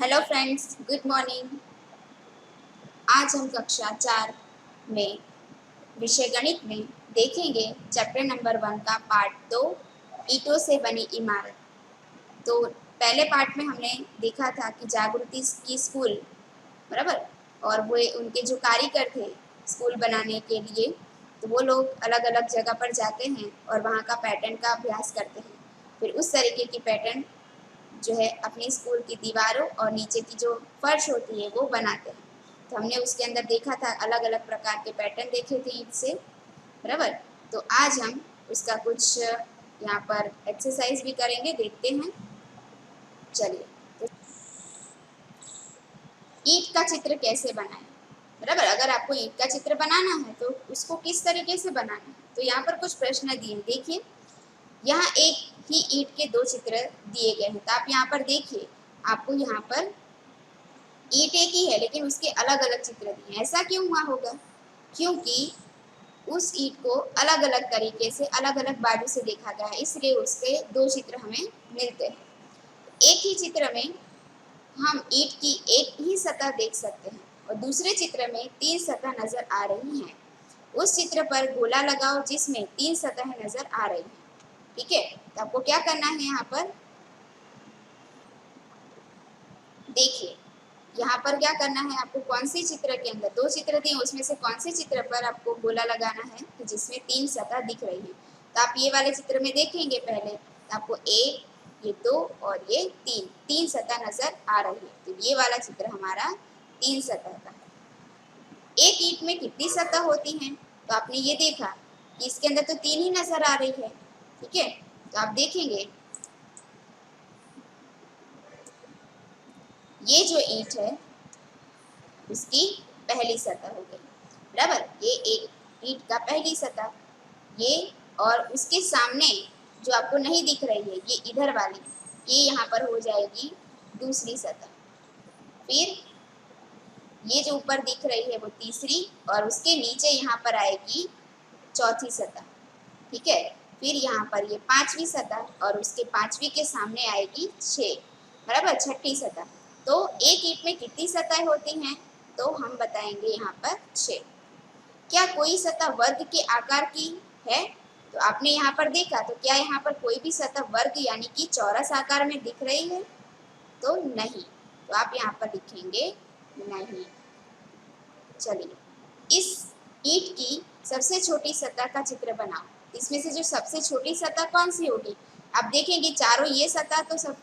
Hello friends, good morning. आज हम कक्षा 4 में विषय गणित में देखेंगे चैप्टर नंबर 1 का पार्ट 2, ईंटों से बनी इमारत। तो पहले पार्ट में हमने देखा था कि जागृति की स्कूल, बराबर, और वो उनके जो कारीगर थे स्कूल बनाने के लिए, तो वो लोग अलग अलग जगह पर जाते हैं और वहाँ का पैटर्न का अभ्यास करते हैं। फिर उस तरीके की पैटर्न जो है अपनी स्कूल की दीवारों और नीचे की जो फर्श होती है वो बनाते हैं। तो हमने उसके अंदर देखा था, अलग अलग प्रकार के पैटर्न देखे थे ईंट से, बराबर। तो आज हम उसका कुछ यहाँ पर एक्सरसाइज भी करेंगे, देखते हैं। चलिए, तो ईंट का चित्र कैसे बनाएं, बराबर। अगर आपको ईंट का चित्र बनाना है तो उसको किस तरीके से बनाना है, तो यहाँ पर कुछ प्रश्न दिए, देखिए। यहाँ एक ही ईंट के दो चित्र दिए गए हैं, तो आप यहाँ पर देखिए, आपको यहाँ पर ईंट एक ही है लेकिन उसके अलग अलग चित्र दिए हैं। ऐसा क्यों हुआ होगा? क्योंकि उस ईंट को अलग अलग तरीके से अलग अलग बाजू से देखा गया है, इसलिए उसके दो चित्र हमें मिलते हैं। एक ही चित्र में हम ईंट की एक ही सतह देख सकते हैं और दूसरे चित्र में 3 सतह नजर आ रही हैं। उस चित्र पर गोला लगाओ जिसमें 3 सतह नजर आ रही हैं। ठीक है, तो आपको क्या करना है, यहाँ पर देखिए, यहाँ पर क्या करना है आपको, कौन सी चित्र के अंदर दो चित्र दिए उसमें से कौन से चित्र पर आपको गोला लगाना है कि जिसमें 3 सतह दिख रही है। तो आप ये वाले चित्र में देखेंगे पहले, तो आपको एक, ये दो और ये तीन सतह नजर आ रही है। तो ये वाला चित्र हमारा 3 सतह का है। एक ईंट में कितनी सतह होती हैं, तो आपने ये देखा कि इसके अंदर तो 3 ही नजर आ रही है। ठीक है, तो आप देखेंगे ये जो ईंट है उसकी पहली सतह हो गई, बराबर। ये एक ईंट का पहली सतह, ये, और उसके सामने जो आपको नहीं दिख रही है ये इधर वाली, ये यहाँ पर हो जाएगी दूसरी सतह। फिर ये जो ऊपर दिख रही है वो तीसरी, और उसके नीचे यहाँ पर आएगी चौथी सतह। ठीक है, फिर यहाँ पर ये 5वीं सतह और उसके 5वीं के सामने आएगी 6, बराबर, छठी सतह। तो एक ईंट में कितनी सतह होती हैं, तो हम बताएंगे यहाँ पर 6। क्या कोई सतह वर्ग के आकार की है, तो आपने यहाँ पर देखा, तो क्या यहाँ पर कोई भी सतह वर्ग यानी कि चौरस आकार में दिख रही है, तो नहीं। तो आप यहाँ पर लिखेंगे नहीं। चलिए, इस ईंट की सबसे छोटी सतह का चित्र बनाओ। इसमें से जो सबसे छोटी सतह कौन सी होगी, आप देखेंगे चारों ये सतह तो सब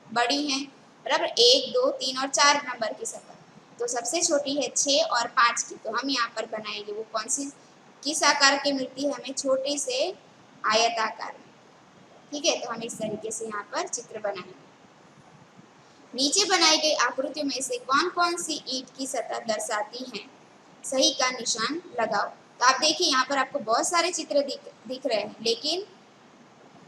बड़ी हैं, बराबर, 1, 2, 3 और 4 नंबर की सतह। तो सबसे छोटी है 6 और 5 की, तो हम यहाँ पर बनाएंगे वो कौन सी, किस आकार की मिलती है हमें, छोटे से आयत आकार में। ठीक है, तो हम इस तरीके से यहाँ पर चित्र बनाएंगे। नीचे बनाई गई आकृतियों में से कौन कौन सी ईंट की सतह दर्शाती हैं, सही का निशान लगाओ। तो आप देखिए, यहाँ पर आपको बहुत सारे चित्र दिख रहे हैं, लेकिन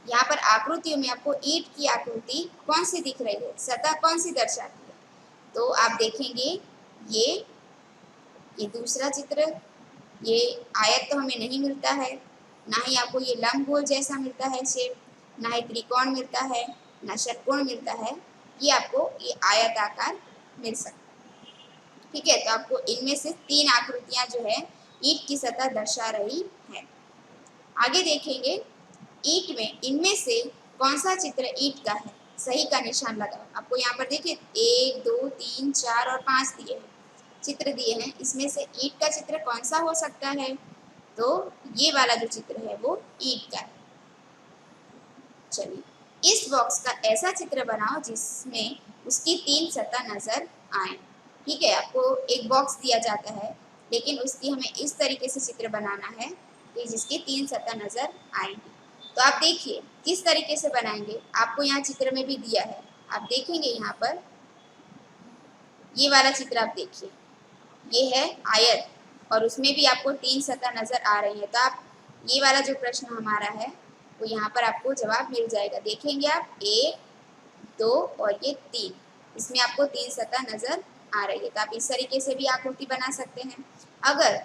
यहाँ पर आकृतियों में आपको ईंट की आकृति कौन सी दिख रही है, सतह कौन सी दर्शाती है, तो आप देखेंगे ये दूसरा चित्र, ये आयत तो हमें नहीं मिलता है, ना ही आपको ये लंबगोल जैसा मिलता है शेप, ना ही त्रिकोण मिलता है, ना षटकोण मिलता है, ये आपको ये आयत आकार मिल सकता है। ठीक है, तो आपको इनमें से 3 आकृतियां जो है ईंट की सतह दर्शा रही है। आगे देखेंगे, ईंट में इनमें से कौन सा चित्र ईंट का है, सही का निशान लगाओ। आपको यहाँ पर देखिए 1, 2, 3, 4 और 5 दिए हैं, चित्र दिए हैं, इसमें से ईंट का चित्र कौन सा हो सकता है, तो ये वाला जो चित्र है वो ईंट का है। चलिए, इस बॉक्स का ऐसा चित्र बनाओ जिसमें उसकी 3 सतह नजर आए। ठीक है, आपको एक बॉक्स दिया जाता है लेकिन उसकी हमें इस तरीके से चित्र बनाना है कि जिसकी 3 सतह नजर आएंगी। तो आप देखिए किस तरीके से बनाएंगे, आपको यहाँ चित्र में भी दिया है, आप देखेंगे यहाँ पर ये वाला चित्र आप देखिए, ये है आयत और उसमें भी आपको 3 सतह नजर आ रही है। तो आप ये वाला जो प्रश्न हमारा है वो यहाँ पर आपको जवाब मिल जाएगा। देखेंगे आप 1, 2 और ये 3, इसमें आपको 3 सतह नजर आ रही है। तो आप इस तरीके से भी आकृति बना सकते हैं। अगर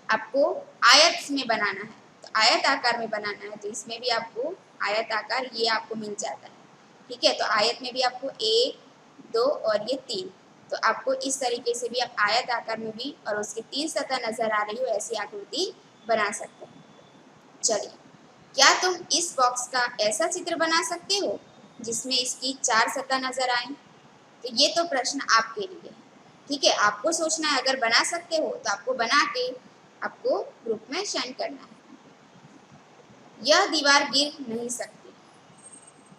आपको आयत में बनाना है, तो आयत आकार में बनाना है, तो इसमें भी आपको आयत आकार ये आपको मिल जाता है। ठीक है, तो आयत में भी आपको 1, 2 और ये 3। तो आपको इस तरीके से भी आप आयत आकार में भी और उसकी 3 सतह नजर आ रही हो ऐसी आकृति बना सकते हैं। चलिए, क्या तुम इस बॉक्स का ऐसा चित्र बना सकते हो जिसमें इसकी 4 सतह नजर आए? तो ये तो प्रश्न आपके लिए है, ठीक है, आपको सोचना है। अगर बना सकते हो तो आपको बना के आपको ग्रुप में सेंड करना है। यह दीवार गिर नहीं सकती।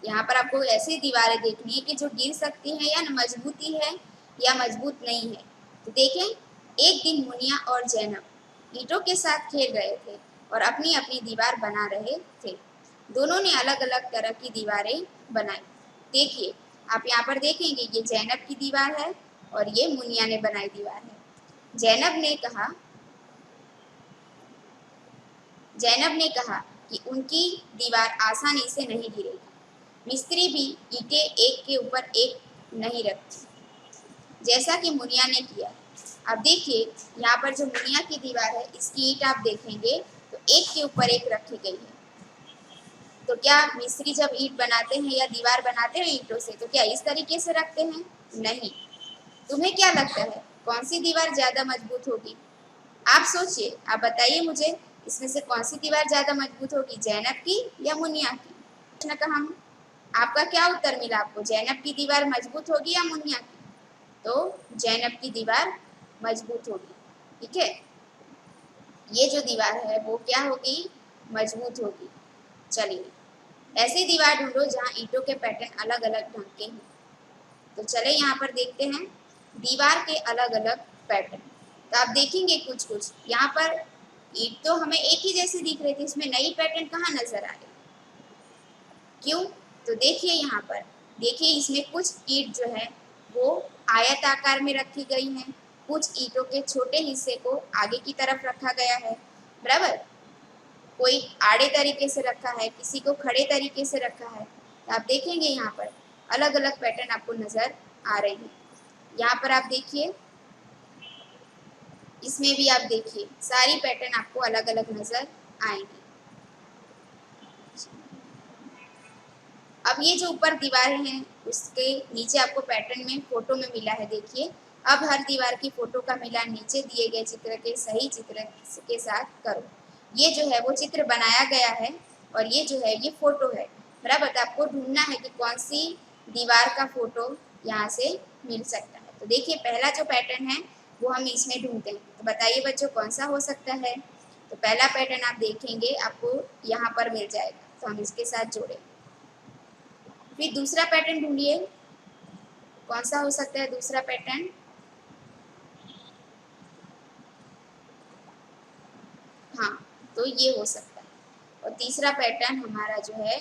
यहाँ पर आपको ऐसी दीवारें देखनी है कि जो गिर सकती हैं या मजबूती है या मजबूत नहीं है। तो देखें, एक दिन मुनिया और जैनब ईंटों के साथ खेल रहे थे और अपनी अपनी दीवार बना रहे थे। दोनों ने अलग अलग तरह की दीवारें बनाई। देखिए, आप यहाँ पर देखेंगे ये जैनब की दीवार है और ये मुनिया ने बनाई दीवार है। जैनब ने कहा कि उनकी दीवार आसानी से नहीं गिरेगी। मिस्त्री भी ईंटें एक के ऊपर एक नहीं रखती, जैसा कि मुनिया ने किया। अब देखिए, यहाँ पर जो मुनिया की दीवार है इसकी ईंट आप देखेंगे तो एक के ऊपर एक रखी गई है। तो क्या मिस्त्री जब ईंट बनाते हैं या दीवार बनाते हैं ईंटों से तो क्या इस तरीके से रखते हैं? नहीं। तुम्हें क्या लगता है कौन सी दीवार ज्यादा मजबूत होगी? आप सोचिए, आप बताइए मुझे, इसमें से कौन सी दीवार ज्यादा मजबूत होगी, जैनब की या मुनिया की? प्रश्न का हम आपका क्या उत्तर मिला आपको? जैनब की दीवार मजबूत होगी या मुनिया की? तो जैनब की दीवार मजबूत होगी, ठीक है। ये जो दीवार है वो क्या होगी? मजबूत होगी। चलिए, ऐसी दीवार ढूंढो जहाँ ईंटों के पैटर्न अलग अलग ढंग के हों। तो चले यहाँ पर देखते हैं दीवार के अलग अलग पैटर्न। तो आप देखेंगे कुछ कुछ यहाँ पर ईंट तो हमें एक ही जैसी दिख रही थी, इसमें नई पैटर्न कहाँ नजर आ रही? क्यों? तो देखिए यहाँ पर, देखिए इसमें कुछ ईंट जो है वो आयत आकार में रखी गई हैं, कुछ ईंटों के छोटे हिस्से को आगे की तरफ रखा गया है, बराबर। कोई आड़े तरीके से रखा है, किसी को खड़े तरीके से रखा है। तो आप देखेंगे यहाँ पर अलग अलग पैटर्न आपको नजर आ रही है। यहाँ पर आप देखिए, इसमें भी आप देखिए सारी पैटर्न आपको अलग अलग नजर आएंगी। अब ये जो ऊपर दीवारें हैं उसके नीचे आपको पैटर्न में फोटो में मिला है। देखिए, अब हर दीवार की फोटो का मिलान नीचे दिए गए चित्र के सही चित्र के साथ करो। ये जो है वो चित्र बनाया गया है और ये जो है ये फोटो है, बराबर। आपको ढूंढना है कि कौन सी दीवार का फोटो यहाँ से मिल सकता है। तो देखिए, पहला जो पैटर्न है वो हम इसमें ढूंढते हैं। तो बताइए बच्चों, कौन सा हो सकता है? तो पहला पैटर्न आप देखेंगे आपको यहाँ पर मिल जाएगा, तो हम इसके साथ जोड़ेंगे। फिर दूसरा पैटर्न ढूंढिए, कौन सा हो सकता है दूसरा पैटर्न? हाँ, तो ये हो सकता है। और तीसरा पैटर्न हमारा जो है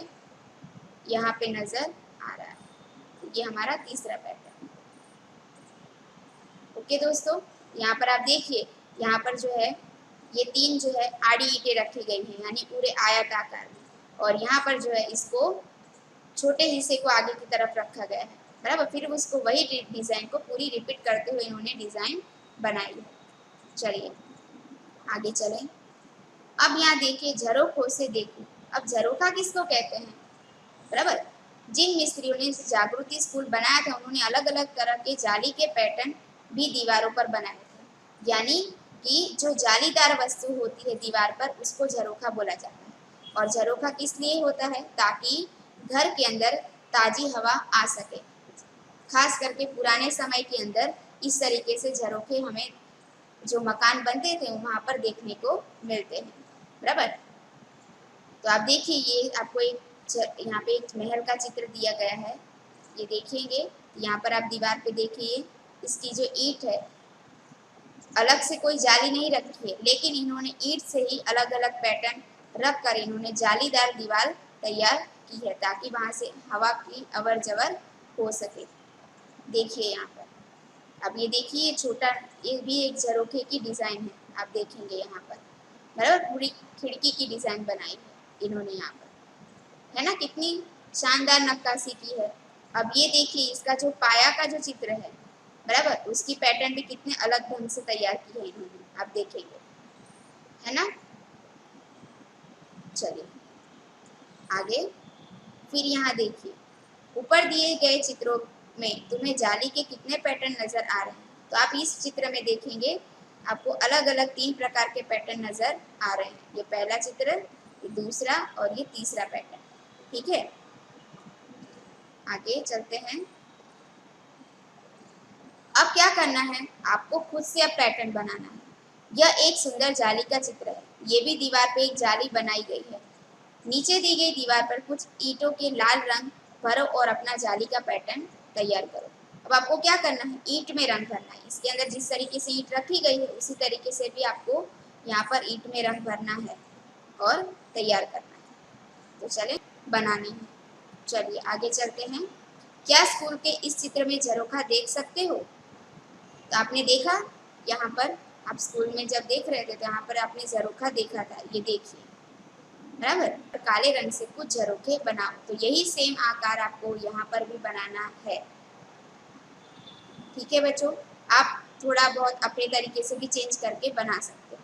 यहाँ पे नजर आ रहा है, तो ये हमारा तीसरा पैटर्न। ओके दोस्तों, यहाँ पर आप देखिए, यहाँ पर जो है ये 3 जो है आड़ी ईंटें रखी गई हैं, यानी पूरे आयत आकार में। और यहाँ पर जो है इसको छोटे हिस्से को आगे की तरफ रखा गया है, बराबर। फिर उसको वही डिजाइन को पूरी रिपीट करते हुए इन्होंने डिजाइन बनाई है। चलिए आगे चलें। अब यहाँ देखिए, झरोखों से देखो। अब झरोखा किसको कहते हैं, बराबर। जिन मिस्त्रियों ने जागृति स्कूल बनाया था उन्होंने अलग अलग तरह के जाली के पैटर्न भी दीवारों पर बनाए थे, यानी कि जो जालीदार वस्तु होती है दीवार पर उसको झरोखा बोला जाता है। और झरोखा किस लिए होता है? ताकि घर के अंदर ताजी हवा आ सके। खास करके पुराने समय के अंदर इस तरीके से झरोखे हमें जो मकान बनते थे वहां पर देखने को मिलते हैं, बराबर। तो आप देखिए, ये आपको एक यहाँ पे एक महल का चित्र दिया गया है, ये देखेंगे। यहाँ पर आप दीवार पे देखिए, इसकी जो ईंट है अलग से कोई जाली नहीं रखी है, लेकिन इन्होंने ईंट से ही अलग अलग पैटर्न रख कर इन्होंने जालीदार दीवार तैयार की है, ताकि वहां से हवा की अवर जवर हो सके। देखिए यहाँ पर, अब ये देखिए, ये छोटा, ये भी एक झरोखे की डिजाइन है, आप देखेंगे यहाँ पर, बराबर। पूरी खिड़की की डिजाइन बनाई है इन्होंने यहाँ पर, है ना, कितनी शानदार नक्काशी की है। अब ये देखिए, इसका जो पाया का जो चित्र है, बराबर, उसकी पैटर्न भी कितने अलग ढंग से तैयार की है इन्होंने, आप देखेंगे, है ना। चलिए आगे। फिर यहाँ देखिए, ऊपर दिए गए चित्रों में तुम्हें जाली के कितने पैटर्न नजर आ रहे हैं? तो आप इस चित्र में देखेंगे आपको अलग अलग 3 प्रकार के पैटर्न नजर आ रहे हैं। ये पहला चित्र, ये दूसरा और ये तीसरा पैटर्न। ठीक है, आगे चलते हैं। अब क्या करना है, आपको खुद से अब पैटर्न बनाना है। यह एक सुंदर जाली का चित्र है। ये भी दीवार पे एक जाली बनाई गई है। नीचे दी गई दीवार पर कुछ ईंटों के लाल रंग भरो और अपना जाली का पैटर्न तैयार करो। अब आपको क्या करना है, ईंट में रंग भरना है। इसके अंदर जिस तरीके से ईंट रखी गई है उसी तरीके से भी आपको यहाँ पर ईंट में रंग भरना है और तैयार करना है। तो चले बनाने हैं। चलिए आगे चलते हैं। क्या स्कूल के इस चित्र में झरोखा देख सकते हो? तो आपने देखा, यहाँ पर आप स्कूल में जब देख रहे थे तो यहाँ पर आपने झरोखा देखा था। ये देखिए, बराबर। काले रंग से कुछ झरोखे बनाओ। तो यही सेम आकार आपको यहाँ पर भी बनाना है। ठीक है बच्चों, आप थोड़ा बहुत अपने तरीके से भी चेंज करके बना सकते हो।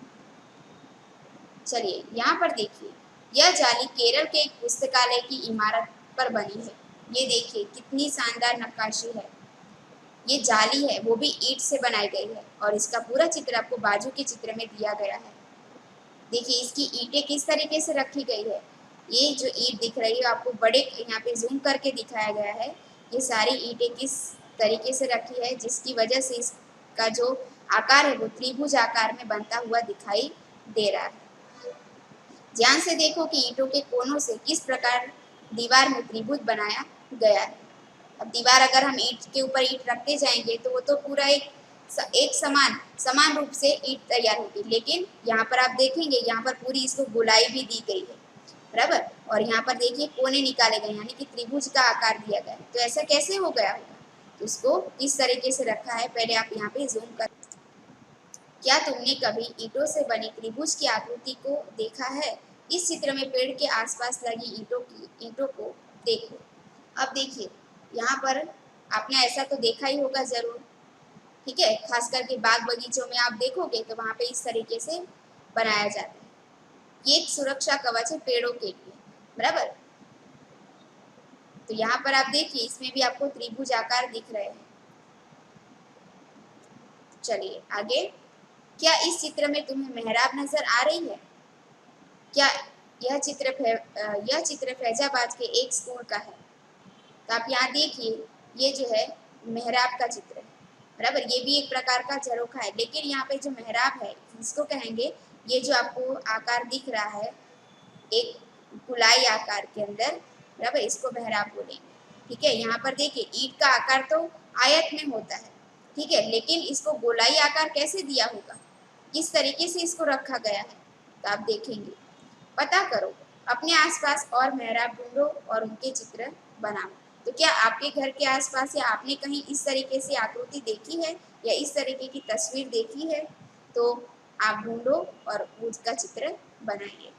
चलिए यहाँ पर देखिए, यह जाली केरल के एक पुस्तकालय की इमारत पर बनी है। ये देखिए कितनी शानदार नक्काशी है। ये जाली है, वो भी ईंट से बनाई गई है और इसका पूरा चित्र आपको बाजू के चित्र में दिया गया है। देखिए इसकी ईंटें किस तरीके से रखी गई है। ये जो ईंट दिख रही है आपको बड़े यहाँ पे जूम करके दिखाया गया है। ये सारी ईंटें किस तरीके से रखी है, जिसकी वजह से इसका जो आकार है वो त्रिभुज आकार में बनता हुआ दिखाई दे रहा है। ध्यान से देखो कि ईंटों के कोनों से किस प्रकार दीवार में त्रिभुज बनाया गया है। अब दीवार अगर हम ईंट के ऊपर ईंट रखते जाएंगे तो वो तो पूरा एक समान रूप से ईंट तैयार होगी। लेकिन यहाँ पर आप देखेंगे, यहाँ पर पूरी इसको गोलाई भी दी गई है, बराबर। और यहाँ पर देखिए कोने निकाले गए, यानी कि त्रिभुज का आकार दिया गया है। तो ऐसा कैसे हो गया होगा, तो उसको इस तरीके से रखा है। पहले आप यहाँ पे जूम कर। क्या तुमने कभी ईंटों से बनी त्रिभुज की आकृति को देखा है? इस चित्र में पेड़ के आसपास लगी ईंटों को देखो। अब देखिए यहाँ पर आपने ऐसा तो देखा ही होगा जरूर। ठीक है, खास करके बाग बगीचों में आप देखोगे तो वहां पे इस तरीके से बनाया जाता है। ये एक सुरक्षा कवच है पेड़ों के लिए, बराबर। तो यहाँ पर आप देखिए इसमें भी आपको त्रिभुज आकार दिख रहे हैं। चलिए आगे। क्या इस चित्र में तुम्हें मेहराब नजर आ रही है? क्या यह चित्र फैजाबाद के एक स्कूल का है? तो आप यहाँ देखिए, ये जो है मेहराब का चित्र है, बराबर। ये भी एक प्रकार का झरोखा है, लेकिन यहाँ पे जो मेहराब है इसको कहेंगे, ये जो आपको आकार दिख रहा है एक गोलाई आकार के अंदर, बराबर, इसको मेहराब बोलेंगे। ठीक है, यहाँ पर देखिए ईंट का आकार तो आयत में होता है, ठीक है, लेकिन इसको गोलाई आकार कैसे दिया होगा, किस तरीके से इसको रखा गया है, तो आप देखेंगे। पता करो, अपने आसपास और मेहराब ढूंढो और उनके चित्र बनाओ। तो क्या आपके घर के आसपास या आपने कहीं इस तरीके से आकृति देखी है या इस तरीके की तस्वीर देखी है? तो आप ढूंढो और उसका चित्र बनाइए।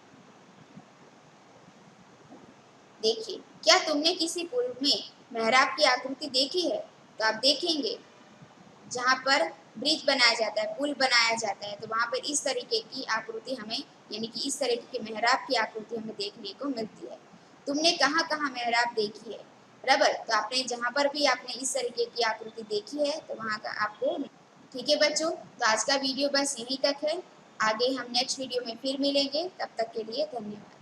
देखिए, क्या तुमने किसी पुल में मेहराब की आकृति देखी है? तो आप देखेंगे जहाँ पर ब्रिज बनाया जाता है, पुल बनाया जाता है, तो वहाँ पर इस तरीके की आकृति हमें, यानी कि इस तरीके के मेहराब की आकृति हमें देखने को मिलती है। तुमने कहाँ कहाँ मेहराब देखी है, बराबर। तो आपने जहाँ पर भी आपने इस तरीके की आकृति देखी है तो वहाँ का आपको। ठीक है बच्चों, तो आज का वीडियो बस यहीं तक है। आगे हम नेक्स्ट वीडियो में फिर मिलेंगे, तब तक के लिए धन्यवाद।